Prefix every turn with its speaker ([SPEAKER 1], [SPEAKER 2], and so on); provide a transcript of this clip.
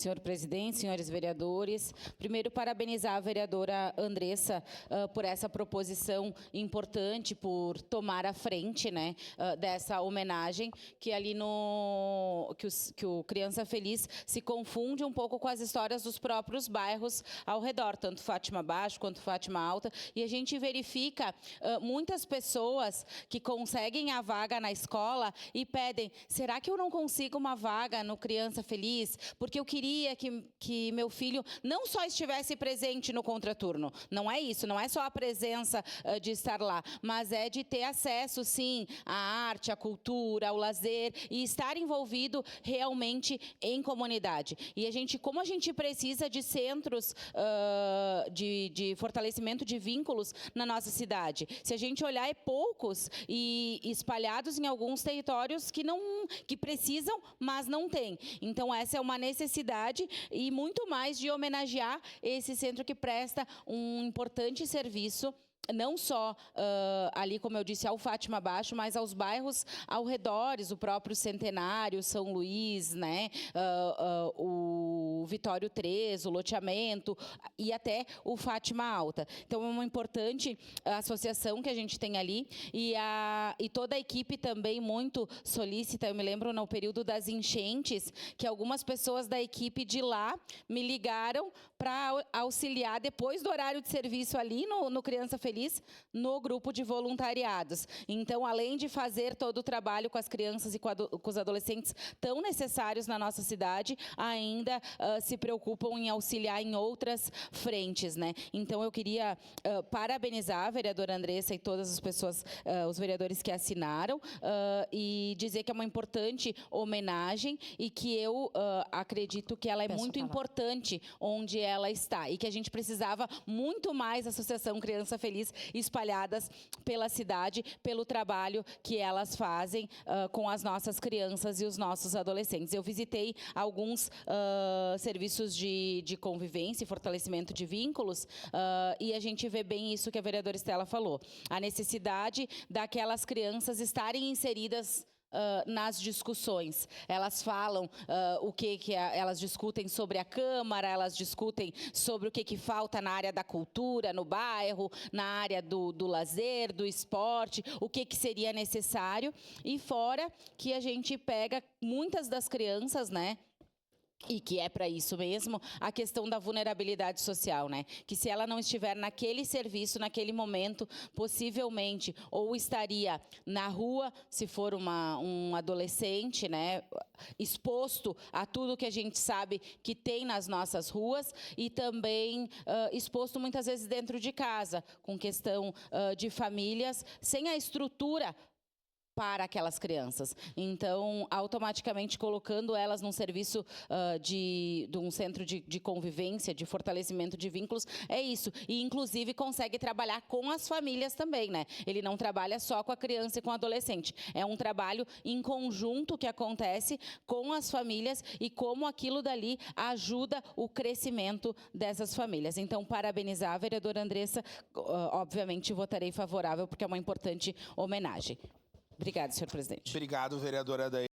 [SPEAKER 1] Senhor presidente, senhores vereadores, primeiro parabenizar a vereadora Andressa por essa proposição importante, por tomar a frente, né, dessa homenagem, que ali que o Criança Feliz se confunde um pouco com as histórias dos próprios bairros ao redor, tanto Fátima Baixo quanto Fátima Alta, e a gente verifica muitas pessoas que conseguem a vaga na escola e pedem, será que eu não consigo uma vaga no Criança Feliz? Porque eu queria que meu filho não só estivesse presente no contraturno. Não é isso, não é só a presença de estar lá, mas é de ter acesso, sim, à arte, à cultura, ao lazer e estar envolvido realmente em comunidade. E como a gente precisa de centros de fortalecimento de vínculos na nossa cidade. Se a gente olhar, é poucos e espalhados em alguns territórios que precisam, mas não têm. Então, essa é uma necessidade e muito mais de homenagear esse centro que presta um importante serviço, não só ali, como eu disse, ao Fátima Baixo, mas aos bairros ao redores, o próprio Centenário, São Luís, né, o Vitório 3, o loteamento e até o Fátima Alta. Então, é uma importante associação que a gente tem ali e toda a equipe também muito solícita. Eu me lembro no período das enchentes que algumas pessoas da equipe de lá me ligaram para auxiliar depois do horário de serviço ali no Criança Feliz, no grupo de voluntariados. Então, além de fazer todo o trabalho com as crianças e com os adolescentes tão necessários na nossa cidade, ainda se preocupam em auxiliar em outras frentes, né? Então, eu queria parabenizar a vereadora Andressa e todas as pessoas, os vereadores que assinaram, e dizer que é uma importante homenagem e que eu acredito que ela é muito importante onde ela está e que a gente precisava muito mais Associação Criança Feliz espalhadas pela cidade, pelo trabalho que elas fazem com as nossas crianças e os nossos adolescentes. Eu visitei alguns serviços de convivência e fortalecimento de vínculos e a gente vê bem isso que a vereadora Estela falou. A necessidade daquelas crianças estarem inseridas nas discussões. Elas falam elas discutem sobre a Câmara, elas discutem sobre o que falta na área da cultura, no bairro, na área do lazer, do esporte, o que seria necessário. E fora que a gente pega muitas das crianças, né? E que é para isso mesmo, a questão da vulnerabilidade social, né? Que se ela não estiver naquele serviço, naquele momento, possivelmente, ou estaria na rua, se for um adolescente, né? Exposto a tudo que a gente sabe que tem nas nossas ruas e também exposto muitas vezes dentro de casa, com questão de famílias, sem a estrutura para aquelas crianças. Então, automaticamente colocando elas num serviço de um centro de convivência, de fortalecimento de vínculos, é isso. E, inclusive, consegue trabalhar com as famílias também, né? Ele não trabalha só com a criança e com o adolescente. É um trabalho em conjunto que acontece com as famílias e como aquilo dali ajuda o crescimento dessas famílias. Então, parabenizar a vereadora Andressa. Obviamente, votarei favorável, porque é uma importante homenagem. Obrigada, senhor presidente.
[SPEAKER 2] Obrigado, vereadora Daí.